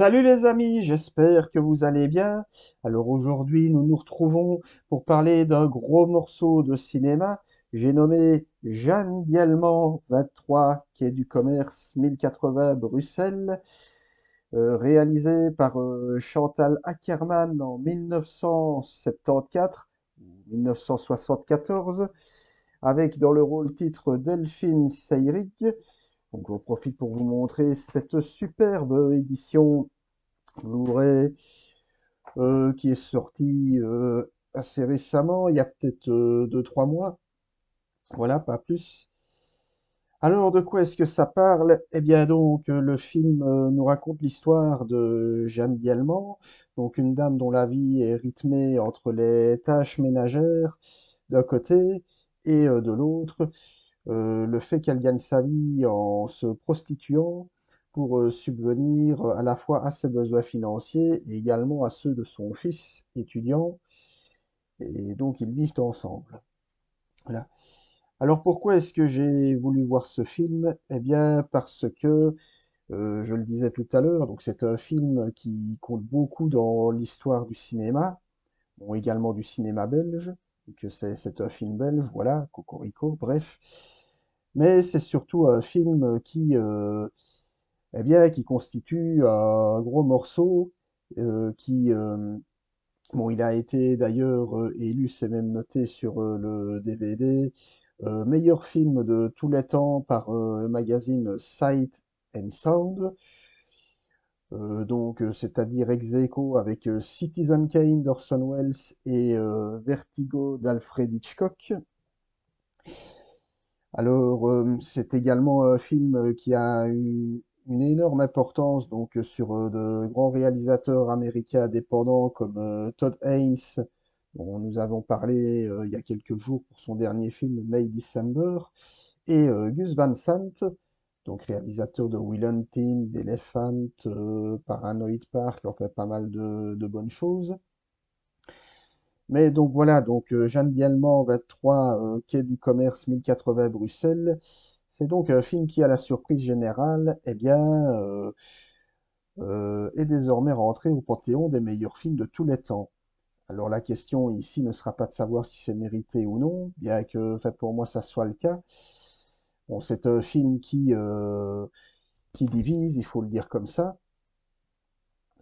Salut les amis, j'espère que vous allez bien. Alors aujourd'hui, nous nous retrouvons pour parler d'un gros morceau de cinéma. J'ai nommé Jeanne Dielman 23, quai du commerce 1080 Bruxelles, réalisé par Chantal Akerman en 1974 ou 1974, avec dans le rôle titre Delphine Seyrig. Donc j'en profite pour vous montrer cette superbe édition Blu-ray qui est sorti assez récemment, il y a peut-être 2-3 mois. Voilà, pas plus. Alors, de quoi est-ce que ça parle? Eh bien, donc, le film nous raconte l'histoire de Jeanne Dielman, donc une dame dont la vie est rythmée entre les tâches ménagères d'un côté et de l'autre, le fait qu'elle gagne sa vie en se prostituant pour subvenir à la fois à ses besoins financiers et également à ceux de son fils étudiant, et donc ils vivent ensemble. Voilà. Alors pourquoi est-ce que j'ai voulu voir ce film? Eh bien parce que, je le disais tout à l'heure, donc c'est un film qui compte beaucoup dans l'histoire du cinéma, bon, également du cinéma belge, et que c'est un film belge, voilà, Cocorico, bref. Mais c'est surtout un film qui, eh bien, qui constitue un gros morceau, qui, bon, il a été d'ailleurs élu, c'est même noté sur le DVD, meilleur film de tous les temps par le magazine Sight and Sound, donc c'est-à-dire ex aequo avec Citizen Kane d'Orson Welles et Vertigo d'Alfred Hitchcock. Alors, c'est également un film qui a eu une énorme importance donc sur de grands réalisateurs américains indépendants comme Todd Haynes, dont nous avons parlé il y a quelques jours pour son dernier film May December, et Gus Van Sant, donc réalisateur de Will Hunting, d'Elephant, Paranoid Park, en fait pas mal de bonnes choses. Mais donc voilà, donc Jeanne Dielman 23, quai du commerce 1080 Bruxelles. C'est donc un film qui, à la surprise générale, eh bien, est désormais rentré au panthéon des meilleurs films de tous les temps. Alors la question ici ne sera pas de savoir si c'est mérité ou non, bien que, enfin, pour moi, ça soit le cas. Bon, c'est un film qui divise, il faut le dire comme ça.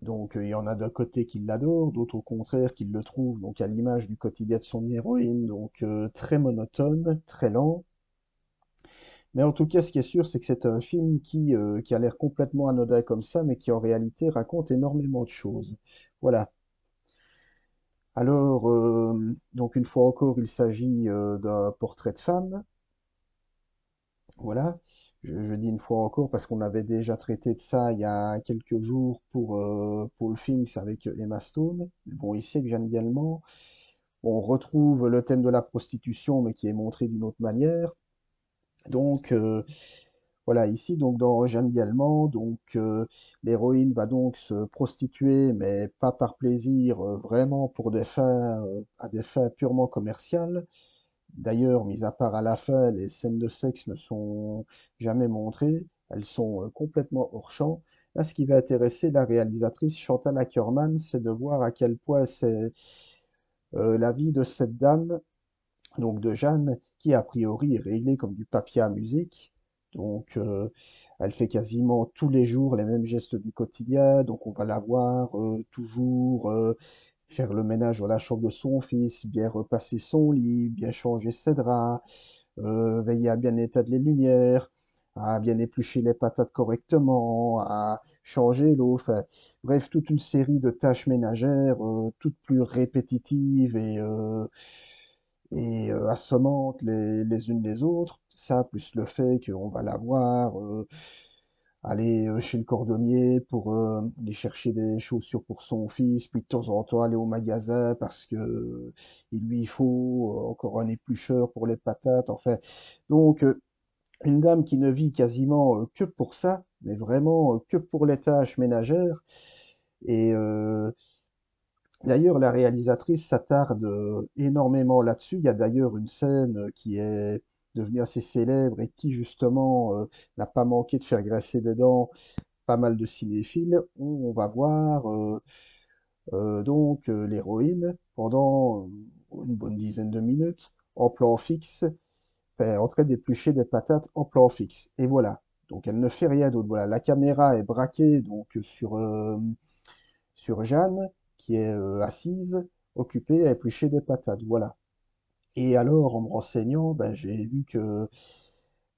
Donc il y en a d'un côté qui l'adorent, d'autres au contraire qui le trouvent donc à l'image du quotidien de son héroïne, donc très monotone, très lent. Mais en tout cas, ce qui est sûr, c'est que c'est un film qui a l'air complètement anodin comme ça, mais qui en réalité raconte énormément de choses. Voilà. Alors, donc une fois encore, il s'agit d'un portrait de femme. Voilà. Je dis une fois encore parce qu'on avait déjà traité de ça il y a quelques jours pour le film, c'est avec Emma Stone. Bon, ici, avec Jeanne Dielman, on retrouve le thème de la prostitution, mais qui est montré d'une autre manière. Donc, voilà, ici, donc dans Jeanne Dielman, donc l'héroïne va donc se prostituer, mais pas par plaisir, vraiment pour des fins, à des fins purement commerciales. D'ailleurs, mis à part à la fin, les scènes de sexe ne sont jamais montrées, elles sont complètement hors champ. Là, ce qui va intéresser la réalisatrice Chantal Akerman, c'est de voir à quel point c'est la vie de cette dame, donc de Jeanne, qui a priori est réglée comme du papier à musique. Donc, elle fait quasiment tous les jours les mêmes gestes du quotidien. Donc, on va la voir toujours faire le ménage dans la chambre de son fils, bien repasser son lit, bien changer ses draps, veiller à bien éteindre les lumières, à bien éplucher les patates correctement, à changer l'eau. Enfin, bref, toute une série de tâches ménagères, toutes plus répétitives et assommantes les unes les autres. Ça, plus le fait qu'on va la voir aller chez le cordonnier pour aller chercher des chaussures pour son fils, puis de temps en temps aller au magasin parce que il lui faut encore un éplucheur pour les patates. Enfin, donc une dame qui ne vit quasiment que pour ça, mais vraiment que pour les tâches ménagères. Et d'ailleurs, la réalisatrice s'attarde énormément là-dessus. Il y a d'ailleurs une scène qui est devenue assez célèbre et qui justement n'a pas manqué de faire graisser des dents pas mal de cinéphiles, on va voir l'héroïne pendant une bonne dizaine de minutes en plan fixe, en train d'éplucher des patates en plan fixe. Et voilà. Donc elle ne fait rien d'autre. Voilà, la caméra est braquée donc sur Jeanne qui est assise, occupée à éplucher des patates. Voilà. Et alors, en me renseignant, ben, j'ai vu que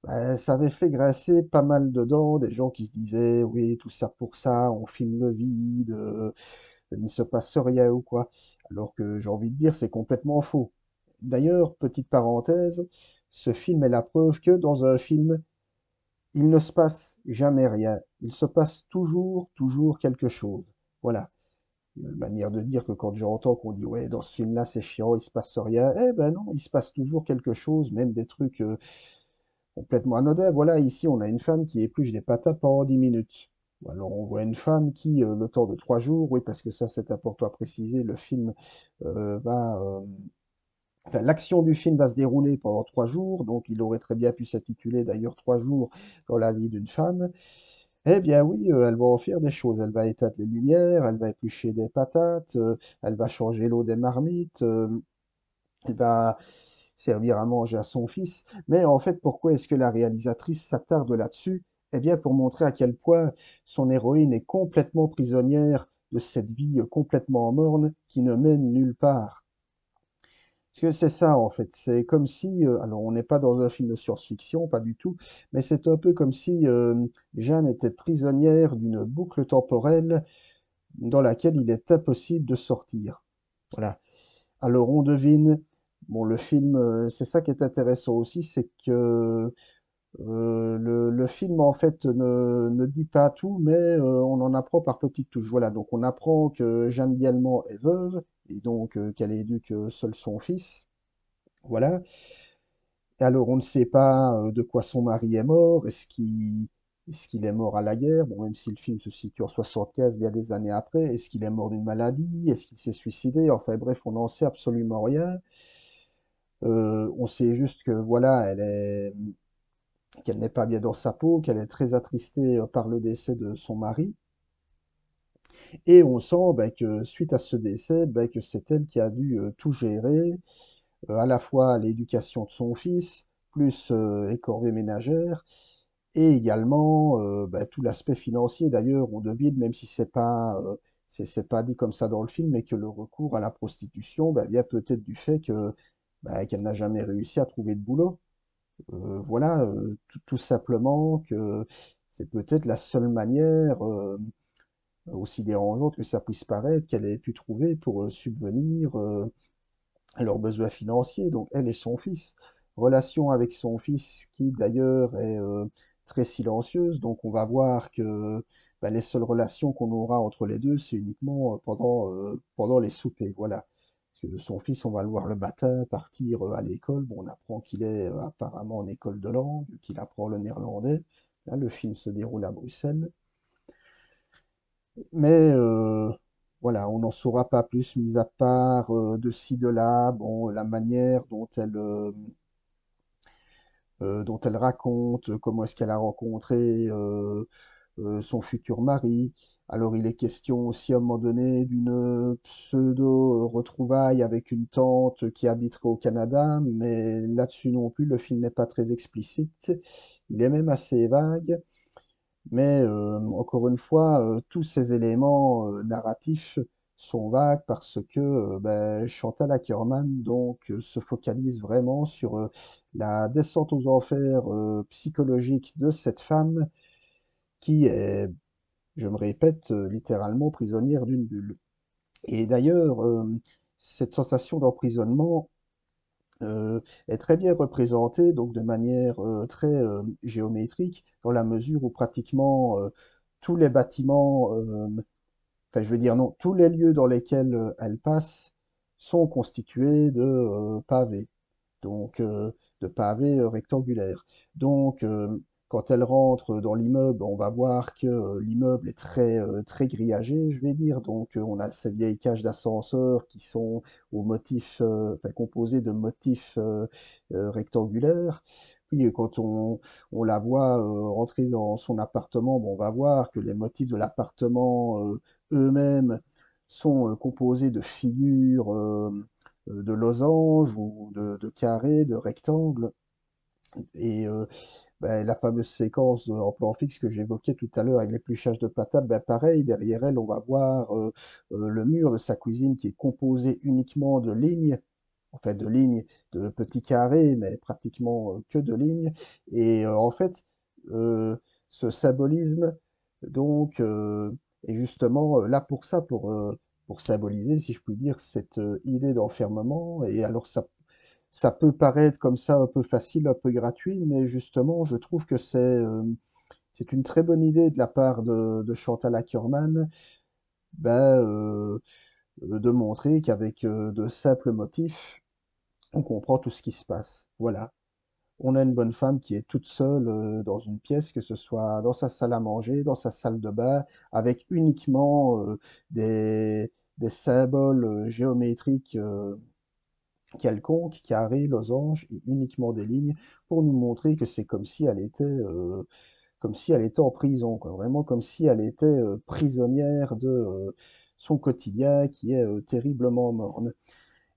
ben, ça avait fait grincer pas mal de dents, des gens qui se disaient, oui, tout ça pour ça, on filme le vide, il ne se passe rien ou quoi. Alors que j'ai envie de dire, c'est complètement faux. D'ailleurs, petite parenthèse, ce film est la preuve que dans un film, il ne se passe jamais rien. Il se passe toujours quelque chose. Voilà. Une manière de dire que quand j'entends qu'on dit ouais, dans ce film-là, c'est chiant, il se passe rien. Eh ben non, il se passe toujours quelque chose, même des trucs complètement anodins. Voilà, ici, on a une femme qui épluche des patates pendant 10 minutes. Ou alors, on voit une femme qui, le temps de 3 jours, oui, parce que ça, c'est important à préciser, le film va enfin, l'action du film va se dérouler pendant 3 jours, donc il aurait très bien pu s'intituler d'ailleurs 3 jours dans la vie d'une femme. Eh bien oui, elle va en faire des choses. Elle va éteindre les lumières, elle va éplucher des patates, elle va changer l'eau des marmites, elle va servir à manger à son fils. Mais en fait, pourquoi est-ce que la réalisatrice s'attarde là-dessus? Eh bien pour montrer à quel point son héroïne est complètement prisonnière de cette vie complètement morne qui ne mène nulle part. Parce que c'est ça, en fait. C'est comme si, alors on n'est pas dans un film de science-fiction, pas du tout, mais c'est un peu comme si Jeanne était prisonnière d'une boucle temporelle dans laquelle il est impossible de sortir. Voilà. Alors on devine, bon, le film, c'est ça qui est intéressant aussi, c'est que le film, en fait, ne dit pas tout, mais on en apprend par petites touches. Voilà, donc on apprend que Jeanne Dielmand est veuve, et donc qu'elle éduque seul son fils. Voilà. Alors, on ne sait pas de quoi son mari est mort. Est-ce qu'il est mort à la guerre? Bon, même si le film se situe en 75, bien des années après. Est-ce qu'il est mort d'une maladie? Est-ce qu'il s'est suicidé? Enfin bref, on n'en sait absolument rien. On sait juste que voilà, qu'elle n'est pas bien dans sa peau, qu'elle est très attristée par le décès de son mari. Et on sent ben, que suite à ce décès, ben, que c'est elle qui a dû tout gérer, à la fois l'éducation de son fils, plus les corvées ménagères. Et également bah, tout l'aspect financier. D'ailleurs, on devine, même si c'est pas dit comme ça dans le film, mais que le recours à la prostitution bah, vient peut-être du fait que bah, qu'elle n'a jamais réussi à trouver de boulot. Voilà, tout simplement que c'est peut-être la seule manière, aussi dérangeante que ça puisse paraître, qu'elle ait pu trouver pour subvenir à leurs besoins financiers, donc elle et son fils. Relation avec son fils qui d'ailleurs est très silencieuse, donc on va voir que bah, les seules relations qu'on aura entre les deux, c'est uniquement pendant les soupers, voilà. Parce que son fils, on va le voir le matin partir à l'école, bon, on apprend qu'il est apparemment en école de langue, qu'il apprend le néerlandais. Là, le film se déroule à Bruxelles. Mais voilà, on n'en saura pas plus, mis à part de ci, de là, bon, la manière dont elle raconte comment est-ce qu'elle a rencontré son futur mari. Alors il est question aussi à un moment donné d'une pseudo-retrouvaille avec une tante qui habiterait au Canada, mais là-dessus non plus, le film n'est pas très explicite. Il est même assez vague. Mais encore une fois, tous ces éléments narratifs sont vagues parce que ben, Chantal Akerman donc se focalise vraiment sur la descente aux enfers psychologique de cette femme qui est, je me répète, littéralement prisonnière d'une bulle. Et d'ailleurs, cette sensation d'emprisonnement est très bien représentée donc de manière très géométrique dans la mesure où pratiquement tous les bâtiments, enfin je veux dire non, tous les lieux dans lesquels elle passe sont constitués de pavés, donc de pavés rectangulaires. Donc quand elle rentre dans l'immeuble, on va voir que l'immeuble est très grillagé, je vais dire. Donc on a ces vieilles cages d'ascenseur qui sont au motif, enfin, composées de motifs rectangulaires. oui, quand on la voit rentrer dans son appartement, bon, on va voir que les motifs de l'appartement eux-mêmes sont composés de figures, de losanges ou de carrés, de rectangles. Et ben, la fameuse séquence en plan fixe que j'évoquais tout à l'heure avec l'épluchage de patates, ben, pareil, derrière elle, on va voir le mur de sa cuisine qui est composé uniquement de lignes, en fait de lignes, de petits carrés, mais pratiquement que de lignes. Et en fait, euh, ce symbolisme, donc, est justement là pour ça, pour symboliser, si je puis dire, cette idée d'enfermement. Et alors, ça peut paraître comme ça un peu facile, un peu gratuit, mais justement, je trouve que c'est une très bonne idée de la part de Chantal Akerman, ben, de montrer qu'avec de simples motifs, on comprend tout ce qui se passe. Voilà. On a une bonne femme qui est toute seule dans une pièce, que ce soit dans sa salle à manger, dans sa salle de bain, avec uniquement des symboles géométriques quelconques, carrés, losanges, et uniquement des lignes, pour nous montrer que c'est comme si elle était en prison, quoi. Vraiment comme si elle était prisonnière de son quotidien qui est terriblement morne.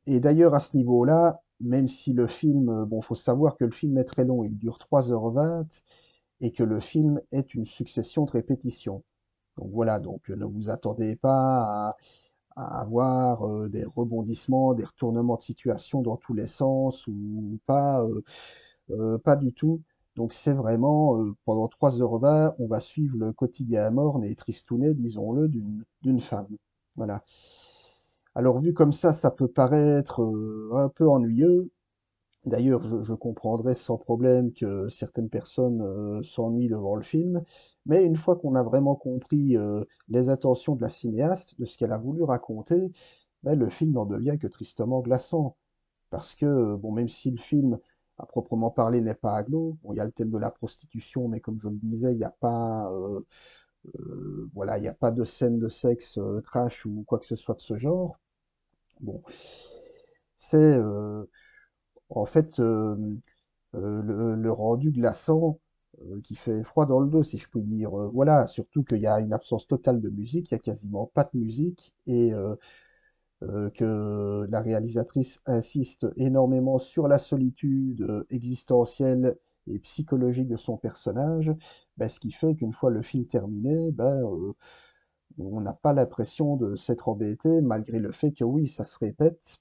Et d'ailleurs, à ce niveau-là, même si le film, bon, faut savoir que le film est très long, il dure 3h20, et que le film est une succession de répétitions. Donc voilà, donc ne vous attendez pas à avoir des rebondissements, des retournements de situation dans tous les sens, ou pas, pas du tout. Donc c'est vraiment, pendant 3h20, on va suivre le quotidien morne et tristounet, disons-le, d'une femme. Voilà. Alors vu comme ça peut paraître un peu ennuyeux. D'ailleurs, je comprendrais sans problème que certaines personnes s'ennuient devant le film, mais une fois qu'on a vraiment compris les intentions de la cinéaste, de ce qu'elle a voulu raconter, ben, le film n'en devient que tristement glaçant. Parce que, bon, même si le film, à proprement parler, n'est pas aglo, bon, il y a le thème de la prostitution, mais comme je le disais, il n'y a pas, voilà, il n'y a pas de scène de sexe trash ou quoi que ce soit de ce genre. Bon, c'est en fait le rendu glaçant qui fait froid dans le dos, si je puis dire. Voilà, surtout qu'il y a une absence totale de musique, il y a quasiment pas de musique, et que la réalisatrice insiste énormément sur la solitude existentielle et psychologique de son personnage, ben, ce qui fait qu'une fois le film terminé, ben, on n'a pas l'impression de s'être embêté, malgré le fait que oui, ça se répète,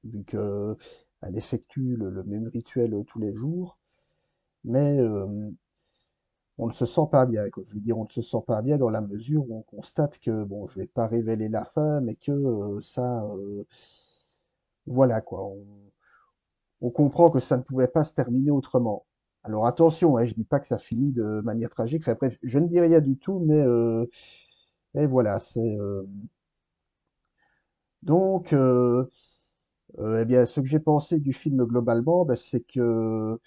vu qu'elle effectue le même rituel tous les jours, mais on ne se sent pas bien, quoi. Je veux dire, on ne se sent pas bien dans la mesure où on constate que, bon, je vais pas révéler la fin, mais que voilà, quoi. On comprend que ça ne pouvait pas se terminer autrement. Alors attention, hein, je dis pas que ça finit de manière tragique. Enfin bref, je ne dis rien du tout, mais voilà, c'est donc eh bien, ce que j'ai pensé du film globalement, ben, c'est que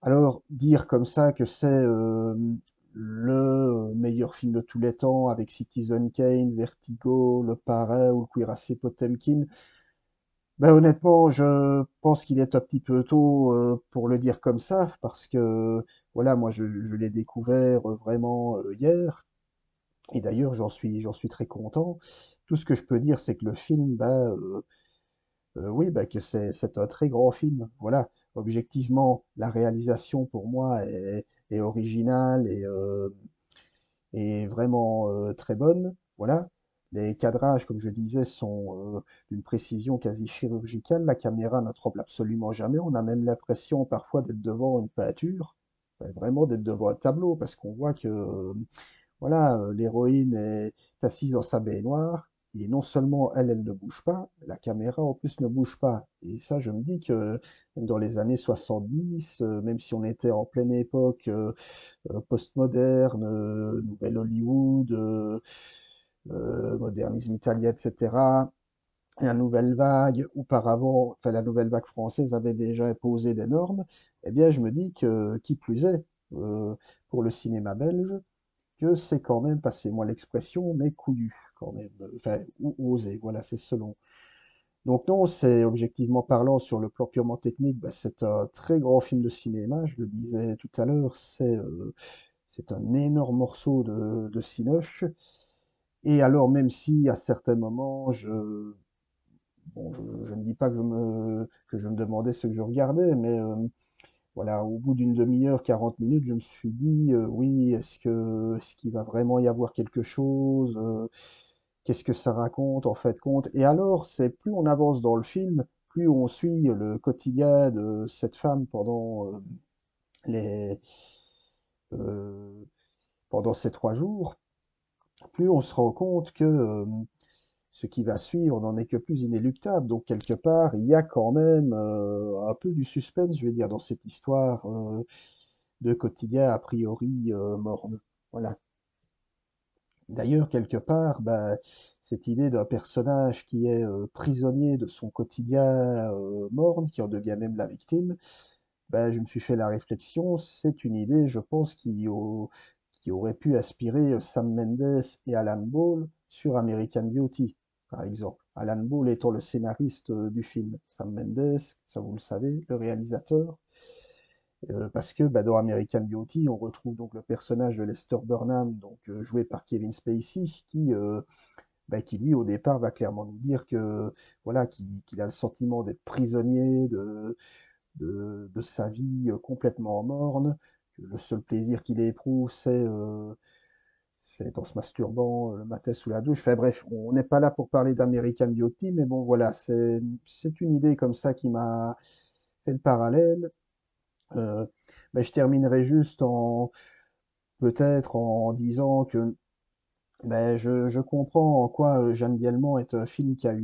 alors, dire comme ça que c'est le meilleur film de tous les temps avec Citizen Kane, Vertigo, Le Parrain ou le Cuirassé Potemkin, ben honnêtement, je pense qu'il est un petit peu tôt pour le dire comme ça, parce que voilà, moi je l'ai découvert vraiment hier, et d'ailleurs j'en suis très content. Tout ce que je peux dire, c'est que le film, ben, oui, bah, que c'est un très grand film. Voilà. Objectivement, la réalisation pour moi est originale et vraiment très bonne. Voilà. Les cadrages, comme je disais, sont d'une précision quasi chirurgicale. La caméra ne tremble absolument jamais. On a même l'impression parfois d'être devant une peinture, vraiment d'être devant un tableau, parce qu'on voit que voilà, l'héroïne est assise dans sa baignoire, et non seulement elle, elle ne bouge pas, la caméra en plus ne bouge pas. Et ça, je me dis que même dans les années 70, même si on était en pleine époque postmoderne, nouvelle Hollywood, modernisme italien, etc., et la nouvelle vague, auparavant, enfin la nouvelle vague française avait déjà imposé des normes, eh bien je me dis que, qui plus est, euh, pour le cinéma belge, que c'est quand même, passez-moi l'expression, mais couillu, quand même. Enfin, ou osé, voilà, c'est selon. Donc non, c'est objectivement parlant, sur le plan purement technique, bah, c'est un très grand film de cinéma, je le disais tout à l'heure, c'est un énorme morceau de cinoche. Et alors, même si à certains moments, bon, je ne dis pas que je me demandais ce que je regardais, mais voilà, au bout d'une demi-heure, 40 minutes, je me suis dit, oui, est-ce qu'il va vraiment y avoir quelque chose? Qu'est-ce que ça raconte en fait compte? Et alors, c'est plus on avance dans le film, plus on suit le quotidien de cette femme les, euh, pendant ces 3 jours, plus on se rend compte que ce qui va suivre n'en est que plus inéluctable. Donc quelque part, il y a quand même un peu du suspense, je vais dire, dans cette histoire de quotidien a priori morne. Voilà. D'ailleurs, quelque part, bah, cette idée d'un personnage qui est prisonnier de son quotidien morne, qui en devient même la victime, bah, je me suis fait la réflexion, c'est une idée, je pense, qui aurait pu aspirer Sam Mendes et Alan Ball sur American Beauty, par exemple. Alan Ball étant le scénariste du film. Sam Mendes, ça vous le savez, le réalisateur. Parce que bah, dans American Beauty, on retrouve donc le personnage de Lester Burnham, donc joué par Kevin Spacey, qui lui au départ va clairement nous dire que voilà qu'il a le sentiment d'être prisonnier de sa vie complètement morne, que le seul plaisir qu'il éprouve c'est en se masturbant le matin sous la douche. Enfin bref, on n'est pas là pour parler d'American Beauty, mais bon voilà, c'est une idée comme ça qui m'a fait le parallèle. Euh, ben, je terminerai juste en peut-être en disant que ben, je comprends en quoi Jeanne Dielman est un film qui a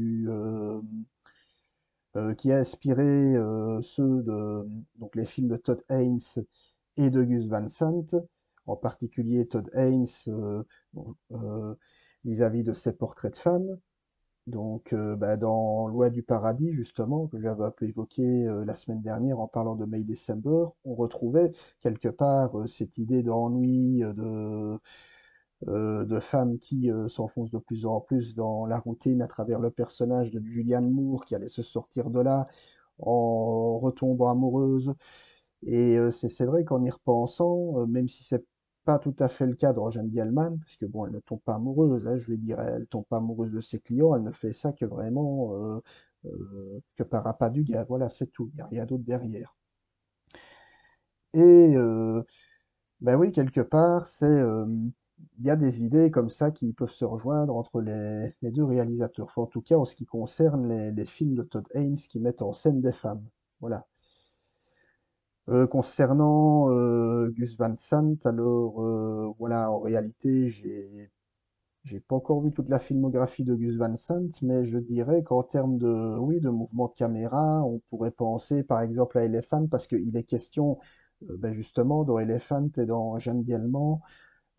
inspiré ceux de donc les films de Todd Haynes et de Gus Van Sant, en particulier Todd Haynes bon, vis-à-vis de ses portraits de femmes. Donc, bah, dans Loi du paradis, justement, que j'avais un peu évoqué la semaine dernière en parlant de May December, on retrouvait quelque part cette idée d'ennui, de femmes qui s'enfoncent de plus en plus dans la routine à travers le personnage de Julianne Moore qui allait se sortir de là en retombant amoureuse. Et c'est vrai qu'en y repensant, même si c'est pas tout à fait le cas de Rojanne Dielman, parce que bon, elle ne tombe pas amoureuse, hein, je vais dire, elle tombe pas amoureuse de ses clients, elle ne fait ça que vraiment que par appât du gain. Voilà, c'est tout. Il n'y a rien d'autre derrière. Et ben oui, quelque part, il y a des idées comme ça qui peuvent se rejoindre entre les deux réalisateurs. Enfin, en tout cas, en ce qui concerne les films de Todd Haynes qui mettent en scène des femmes. Voilà. Concernant Gus Van Sant, alors voilà, en réalité, j'ai pas encore vu toute la filmographie de Gus Van Sant, mais je dirais qu'en termes de oui de mouvement de caméra, on pourrait penser par exemple à Elephant parce qu'il est question ben justement dans Elephant et dans Jeanne Dielman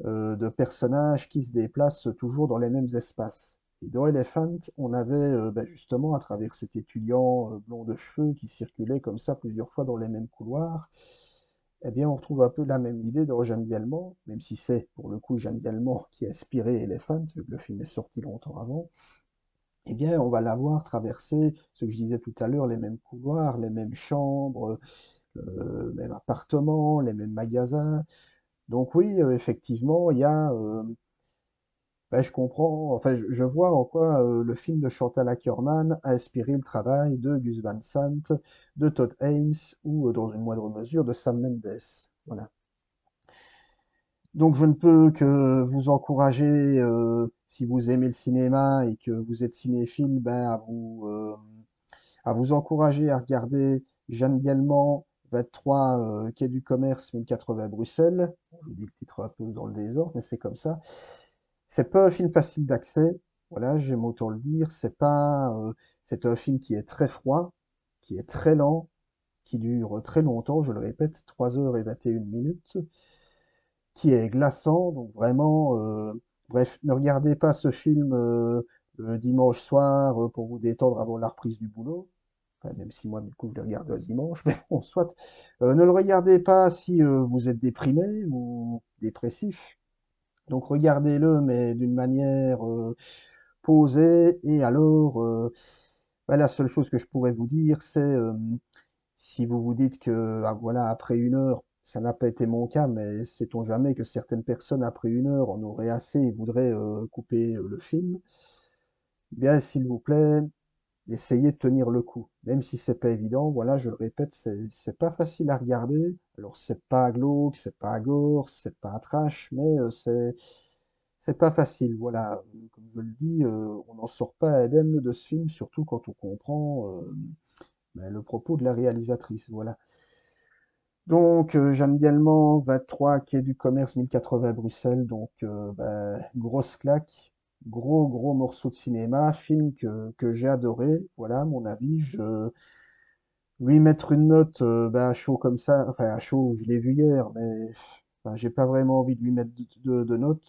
de personnages qui se déplacent toujours dans les mêmes espaces. Et dans Elephant, on avait ben justement à travers cet étudiant blond de cheveux qui circulait comme ça plusieurs fois dans les mêmes couloirs, eh bien, on retrouve un peu la même idée de Jeanne Dielman, même si c'est pour le coup Jeanne Dielman qui a inspiré Elephant, vu que le film est sorti longtemps avant. Eh bien, on va la voir traverser ce que je disais tout à l'heure, les mêmes couloirs, les mêmes chambres, même appartements, les mêmes magasins. Donc oui, effectivement, il y a, ben, je comprends, enfin, je vois en quoi le film de Chantal Akerman a inspiré le travail de Gus Van Sant, de Todd Haynes ou, dans une moindre mesure, de Sam Mendes. Voilà. Donc je ne peux que vous encourager, si vous aimez le cinéma et que vous êtes cinéphile, ben, à vous encourager à regarder Jeanne Dielman, 23, Quai du Commerce, 1080 Bruxelles. Bon, je vous dis le titre un peu dans le désordre, mais c'est comme ça. C'est pas un film facile d'accès, voilà, j'aime autant le dire. C'est un film qui est très froid, qui est très lent, qui dure très longtemps, je le répète, 3 heures et 21 minutes, qui est glaçant, donc vraiment, bref, ne regardez pas ce film le dimanche soir pour vous détendre avant la reprise du boulot. Enfin, même si moi, du coup, je le regarde le dimanche, mais bon, soit. Ne le regardez pas si vous êtes déprimé ou dépressif. Donc regardez-le, mais d'une manière posée, et alors Bah, la seule chose que je pourrais vous dire, c'est si vous vous dites que ah, voilà, après 1 heure, ça n'a pas été mon cas, mais sait-on jamais que certaines personnes, après 1 heure, en auraient assez et voudraient couper le film, bien, s'il vous plaît, essayez de tenir le coup. Même si c'est pas évident, voilà, je le répète, c'est pas facile à regarder. Alors, c'est pas glauque, c'est pas gore, c'est pas trash, mais c'est pas facile, voilà. Comme je le dis, on n'en sort pas indemne de ce film, surtout quand on comprend ben, le propos de la réalisatrice, voilà. Donc, Jeanne Dielman, 23, quai du commerce 1080 Bruxelles. Donc, ben, grosse claque, gros morceau de cinéma, film que j'ai adoré. Voilà, à mon avis. Lui mettre une note ben, à chaud comme ça, enfin à chaud, je l'ai vu hier, mais enfin, j'ai pas vraiment envie de lui mettre de note.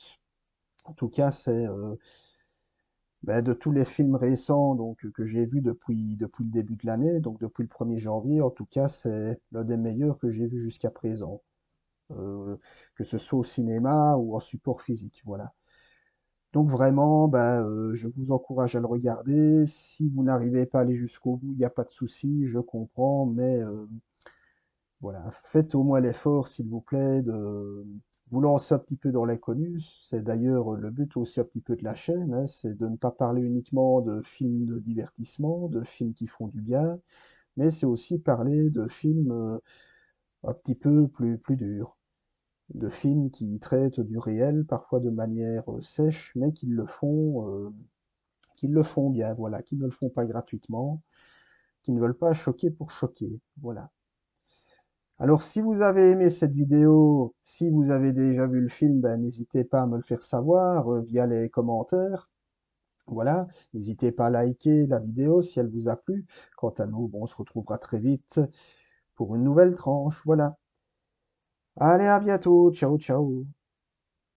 En tout cas, c'est ben, de tous les films récents donc que j'ai vus depuis le début de l'année, donc depuis le 1er janvier, en tout cas, c'est l'un des meilleurs que j'ai vus jusqu'à présent. Que ce soit au cinéma ou en support physique, voilà. Donc vraiment, bah, je vous encourage à le regarder. Si vous n'arrivez pas à aller jusqu'au bout, il n'y a pas de souci, je comprends, mais voilà, faites au moins l'effort, s'il vous plaît, de vous lancer un petit peu dans l'inconnu. C'est d'ailleurs le but aussi un petit peu de la chaîne, hein, c'est de ne pas parler uniquement de films de divertissement, de films qui font du bien, mais c'est aussi parler de films un petit peu plus durs, de films qui traitent du réel, parfois de manière sèche, mais qui le font bien, voilà, qui ne le font pas gratuitement, qui ne veulent pas choquer pour choquer, voilà. Alors, si vous avez aimé cette vidéo, si vous avez déjà vu le film, ben, n'hésitez pas à me le faire savoir via les commentaires. Voilà, n'hésitez pas à liker la vidéo si elle vous a plu. Quant à nous, bon, on se retrouvera très vite pour une nouvelle tranche. Voilà. Allez, à bientôt. Ciao, ciao.